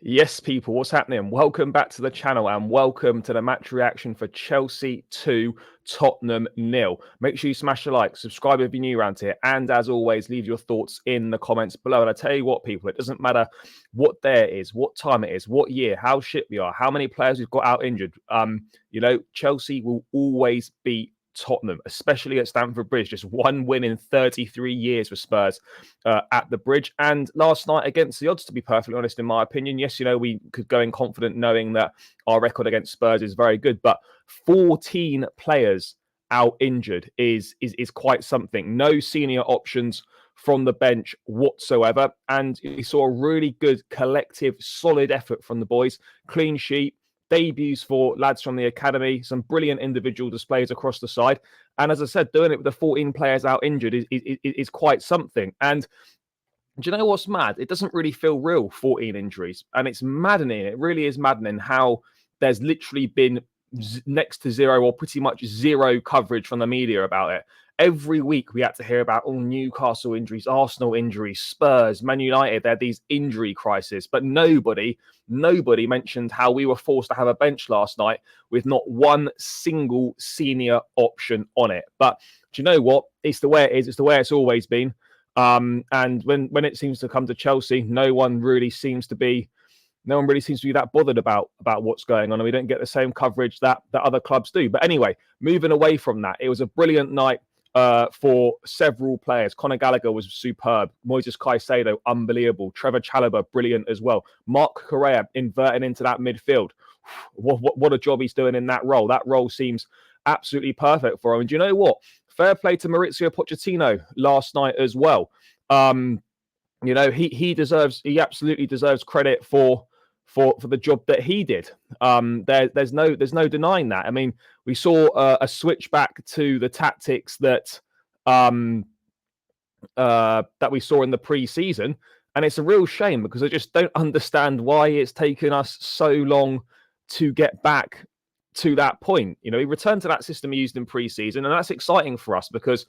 Yes, people, what's happening? Welcome back to the channel and welcome to the match reaction for Chelsea 2, Tottenham 0. Make sure you smash the like, subscribe if you're new around here, and as always, leave your thoughts in the comments below. And I tell you what, people, it doesn't matter what day it is, what time it is, what year, how shit we are, how many players we've got out injured. Chelsea will always beat Tottenham, especially at Stamford Bridge. Just one win in 33 years for Spurs at the Bridge. And last night, against the odds, to be perfectly honest, in my opinion, yes, we could go in confident knowing that our record against Spurs is very good, but 14 players out injured is quite something. No senior options from the bench whatsoever. And we saw a really good collective, solid effort from the boys. Clean sheet, debuts for lads from the academy, some brilliant individual displays across the side. And as I said, doing it with the 14 players out injured is quite something. And do you know what's mad? It doesn't really feel real, 14 injuries. And it's maddening. It really is maddening how there's literally been next to zero or pretty much zero coverage from the media about it. Every week we had to hear about all Newcastle injuries, Arsenal injuries, Spurs, Man United. They had these injury crises, but nobody mentioned how we were forced to have a bench last night with not one single senior option on it. But do you know what? It's the way it is. It's the way it's always been. And when it seems to come to Chelsea, no one really seems to be that bothered about what's going on, and we don't get the same coverage that other clubs do. But anyway, moving away from that, it was a brilliant night for several players. Conor Gallagher was superb. Moises Caicedo, unbelievable. Trevor Chalobah, brilliant as well. Marc Cucurella inverting into that midfield. What a job he's doing in that role. That role seems absolutely perfect for him. And do you know what? Fair play to Mauricio Pochettino last night as well. He absolutely deserves credit for the job that he did. There's no denying that. I mean, we saw a switch back to the tactics that we saw in the pre-season, and it's a real shame because I just don't understand why it's taken us so long to get back to that point. He returned to that system he used in pre-season, and that's exciting for us because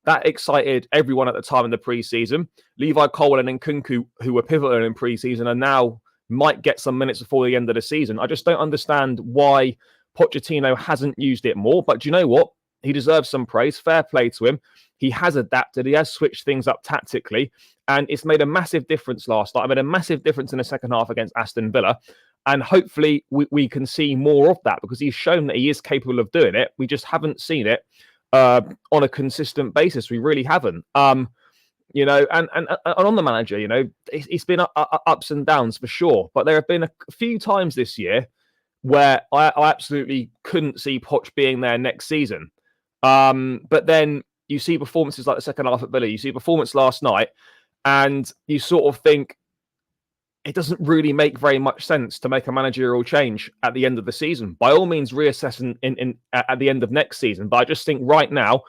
that excited everyone at the time in the pre-season. Levi Colwill and Nkunku, who were pivotal in pre-season, and now might get some minutes before the end of the season. I just don't understand why Pochettino hasn't used it more. But do you know what? He deserves some praise. Fair play to him. He has adapted. He has switched things up tactically, and it's made a massive difference last night. It made a massive difference in the second half against Aston Villa. And hopefully we can see more of that because he's shown that he is capable of doing it. We just haven't seen it on a consistent basis. We really haven't. And on the manager, it's been ups and downs for sure. But there have been a few times this year where I absolutely couldn't see Poch being there next season. But then you see performances like the second half at Villa. You see performance last night, and you sort of think, it doesn't really make very much sense to make a managerial change at the end of the season. By all means, reassess at the end of next season. But I just think right now,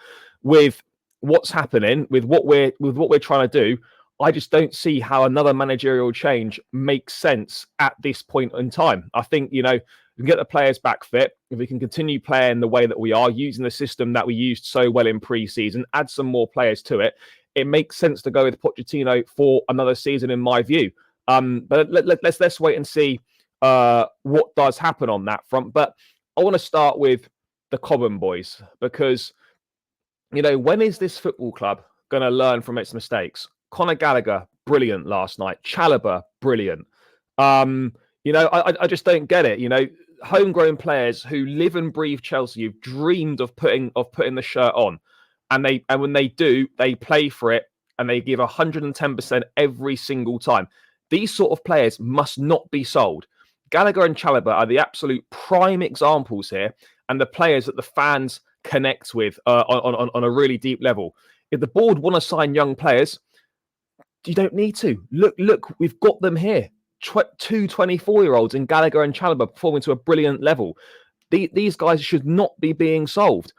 with what's happening, with what we're trying to do, I just don't see how another managerial change makes sense at this point in time. I think, we can get the players back fit. If we can continue playing the way that we are, using the system that we used so well in pre-season, add some more players to it, it makes sense to go with Pochettino for another season, in my view. But let's wait and see what does happen on that front. But I want to start with the Cobham boys because, when is this football club going to learn from its mistakes? Conor Gallagher, brilliant last night. Chalobah, brilliant. I just don't get it. Homegrown players who live and breathe Chelsea, who've dreamed of putting the shirt on, and when they do, they play for it and they give 110% every single time. These sort of players must not be sold. Gallagher and Chalobah are the absolute prime examples here, and the players that the fans connect with on a really deep level. If the board want to sign young players, you don't need to. Look, we've got them here. Two 24-year-olds in Gallagher and Chalobah performing to a brilliant level. These guys should not be being solved.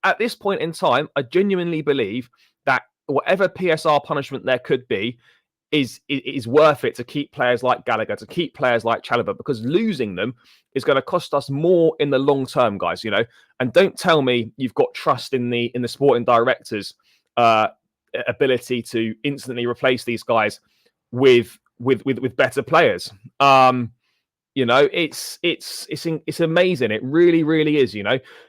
At this point in time, I genuinely believe that whatever PSR punishment there could be, is worth it to keep players like Gallagher, to keep players like Chalobah, because losing them is going to cost us more in the long term, guys. And don't tell me you've got trust in the sporting director's ability to instantly replace these guys with with better players. It's amazing. It really is. You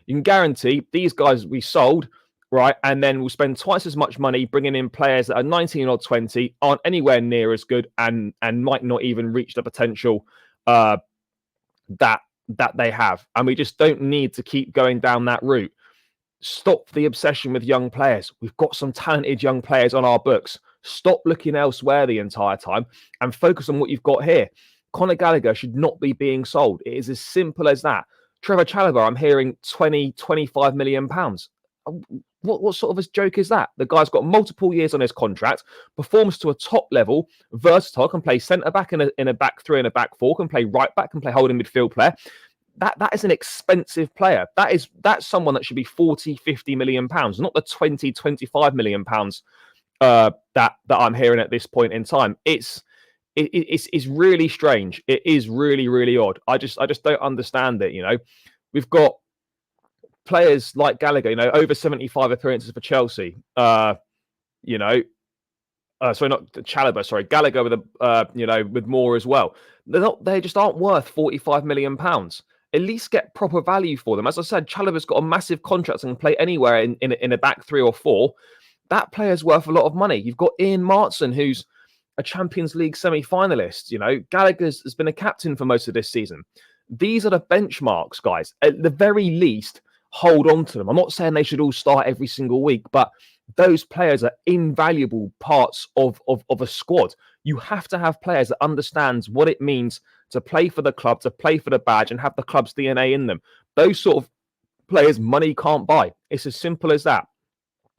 can guarantee these guys we sold, right, and then we'll spend twice as much money bringing in players that are 19 or 20, aren't anywhere near as good, and might not even reach the potential that they have. And we just don't need to keep going down that route. Stop the obsession with young players. We've got some talented young players on our books. Stop looking elsewhere the entire time and focus on what you've got here. Conor Gallagher should not be being sold. It is as simple as that. Trevor Chalobah, I'm hearing 20, 25 million pounds. What sort of a joke is that? The guy's got multiple years on his contract, performs to a top level, versatile, can play centre back in a back three and a back four, can play right back, can play holding midfield player. That is an expensive player. That's someone that should be 40, 50 million pounds, not the 20, 25 million pounds that I'm hearing at this point in time. It's really strange. It is really odd. I just don't understand it. We've got players like Gallagher, over 75 appearances for Chelsea. Sorry, not Chalobah. Sorry, Gallagher with more as well. They just aren't worth 45 million pounds. At least get proper value for them. As I said, Chalobah's got a massive contract and can play anywhere in a back three or four. That player's worth a lot of money. You've got Ian Martson, who's a Champions League semi-finalist. Gallagher has been a captain for most of this season. These are the benchmarks, guys. At the very least, hold on to them. I'm not saying they should all start every single week, but those players are invaluable parts of a squad. You have to have players that understands what it means to play for the club, to play for the badge, and have the club's DNA in them. Those sort of players money can't buy. It's as simple as that.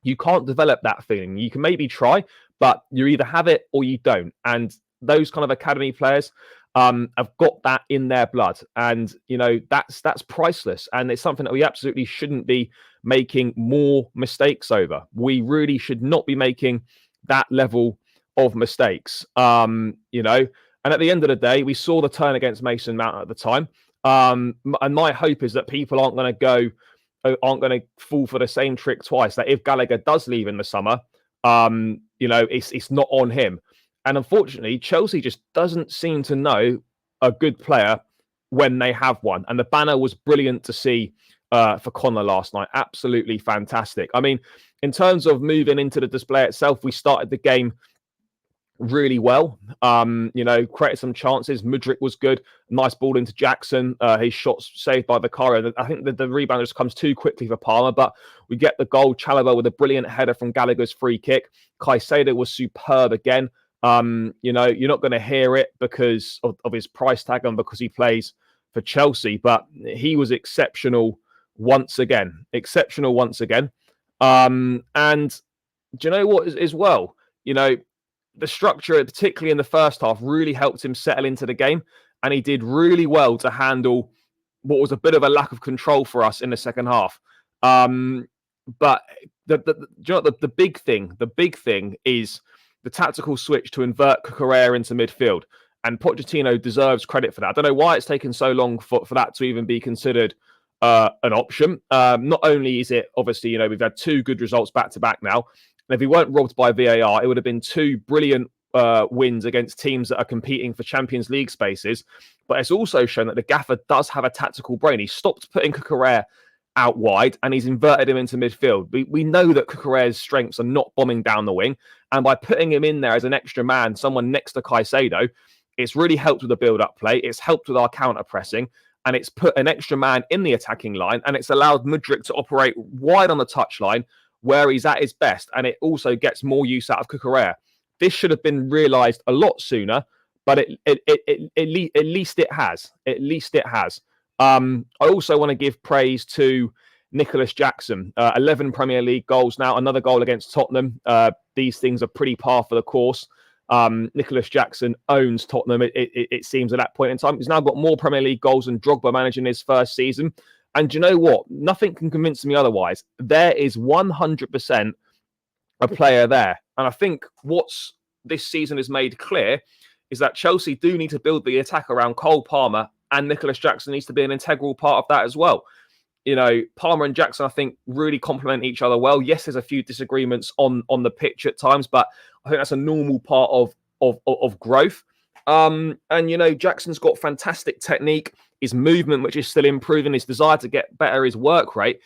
You can't develop that feeling. You can maybe try, but you either have it or you don't. And those kind of academy players have got that in their blood. And, that's priceless. And it's something that we absolutely shouldn't be making more mistakes over. We really should not be making that level of mistakes. And at the end of the day, we saw the turn against Mason Mount at the time. And my hope is that people aren't going to fall for the same trick twice. That if Gallagher does leave in the summer, it's not on him. And unfortunately, Chelsea just doesn't seem to know a good player when they have one. And the banner was brilliant to see for Conor last night. Absolutely fantastic. I mean, in terms of moving into the display itself, we started the game really well. Created some chances. Mudryk was good. Nice ball into Jackson. His shot's saved by Vicario. I think the rebound just comes too quickly for Palmer, but we get the goal. Chalobah with a brilliant header from Gallagher's free kick. Caicedo was superb again. You're not going to hear it because of his price tag and because he plays for Chelsea, but he was exceptional once again. And do you know what as well? The structure, particularly in the first half, really helped him settle into the game. And he did really well to handle what was a bit of a lack of control for us in the second half. But the big thing is the tactical switch to invert Cucurella into midfield. And Pochettino deserves credit for that. I don't know why it's taken so long for that to even be considered an option. Not only is it, obviously, we've had two good results back-to-back now. And if we weren't robbed by VAR, it would have been two brilliant wins against teams that are competing for Champions League spaces. But it's also shown that the gaffer does have a tactical brain. He stopped putting Cucurella out wide and he's inverted him into midfield. We know that Cucurella's strengths are not bombing down the wing. And by putting him in there as an extra man, someone next to Caicedo, it's really helped with the build-up play. It's helped with our counter-pressing. And it's put an extra man in the attacking line. And it's allowed Mudryk to operate wide on the touchline where he's at his best. And it also gets more use out of Cucurella. This should have been realised a lot sooner, but at least it has. At least it has. I also want to give praise to Nicholas Jackson. 11 Premier League goals now, another goal against Tottenham. These things are pretty par for the course. Nicholas Jackson owns Tottenham, it seems, at that point in time. He's now got more Premier League goals than Drogba managing his first season. And do you know what? Nothing can convince me otherwise. There is 100% a player there. And I think what's this season has made clear is that Chelsea do need to build the attack around Cole Palmer, and Nicholas Jackson needs to be an integral part of that as well. Palmer and Jackson, I think, really complement each other well. Yes, there's a few disagreements on the pitch at times, but I think that's a normal part of growth. And, you know, Jackson's got fantastic technique, his movement, which is still improving, his desire to get better, his work rate.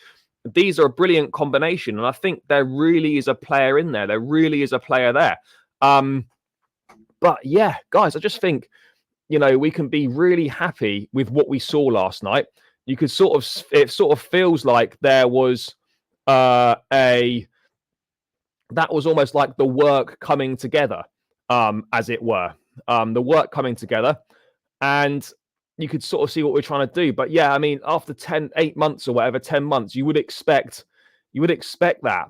These are a brilliant combination. And I think there really is a player in there. There really is a player there. But yeah, guys, I just think, you know, we can be really happy with what we saw last night. You could it sort of feels like there was that was almost like the work coming together, as it were. The work coming together, and you could sort of see what we're trying to do. But yeah, I mean, after 8 months or whatever, 10 months, you would expect that.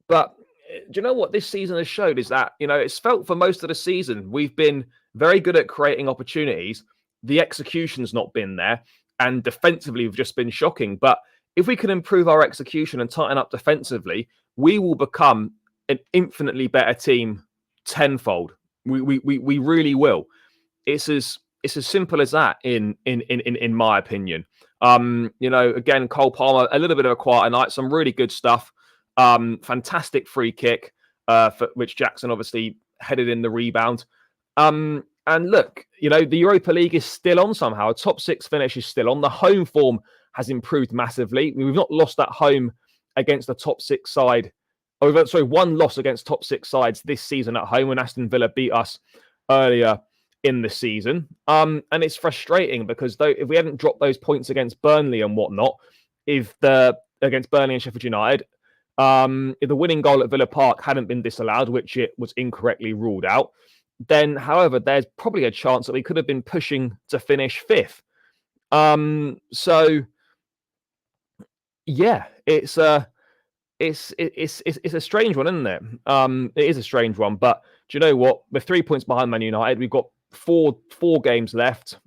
But do you know what this season has showed is that, you know, it's felt for most of the season we've been very good at creating opportunities. The execution's not been there, and defensively we've just been shocking. But if we can improve our execution and tighten up defensively, we will become an infinitely better team tenfold. We really will. It's as simple as that in my opinion. You know, again, Cole Palmer, a little bit of a quieter night, some really good stuff. Fantastic free kick, for which Jackson obviously headed in the rebound. And look, you know, the Europa League is still on somehow. A top 6 finish is still on. The home form has improved massively. We've not lost at home against a top 6 side. Oh, sorry, one loss against top 6 sides this season at home when Aston Villa beat us earlier in the season. And it's frustrating because if we hadn't dropped those points against Burnley and whatnot, against Burnley and Sheffield United, if the winning goal at Villa Park hadn't been disallowed, which it was incorrectly ruled out, then, however, there's probably a chance that we could have been pushing to finish 5th. So, yeah, it's a strange one, isn't it? It is a strange one, but do you know what? We're 3 points behind Man United. We've got four games left.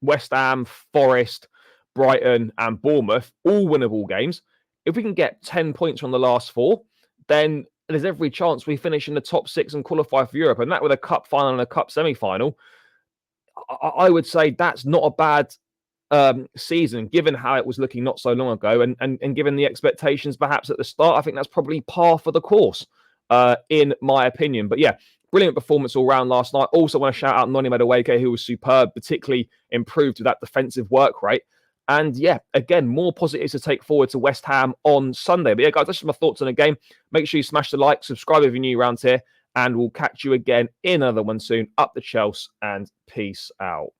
West Ham, Forest, Brighton, and Bournemouth, all winnable games. If we can get 10 points from the last 4, then there's every chance we finish in the top 6 and qualify for Europe. And that with a cup final and a cup semi-final, I would say that's not a bad season, given how it was looking not so long ago, and given the expectations perhaps at the start. I think that's probably par for the course, in my opinion. But yeah, brilliant performance all round last night. Also want to shout out Noni Madueke, who was superb, particularly improved with that defensive work rate. And yeah, again, more positives to take forward to West Ham on Sunday. But yeah, guys, that's just my thoughts on the game. Make sure you smash the like, subscribe if you're new around here, and we'll catch you again in another one soon. Up the Chelsea, and peace out.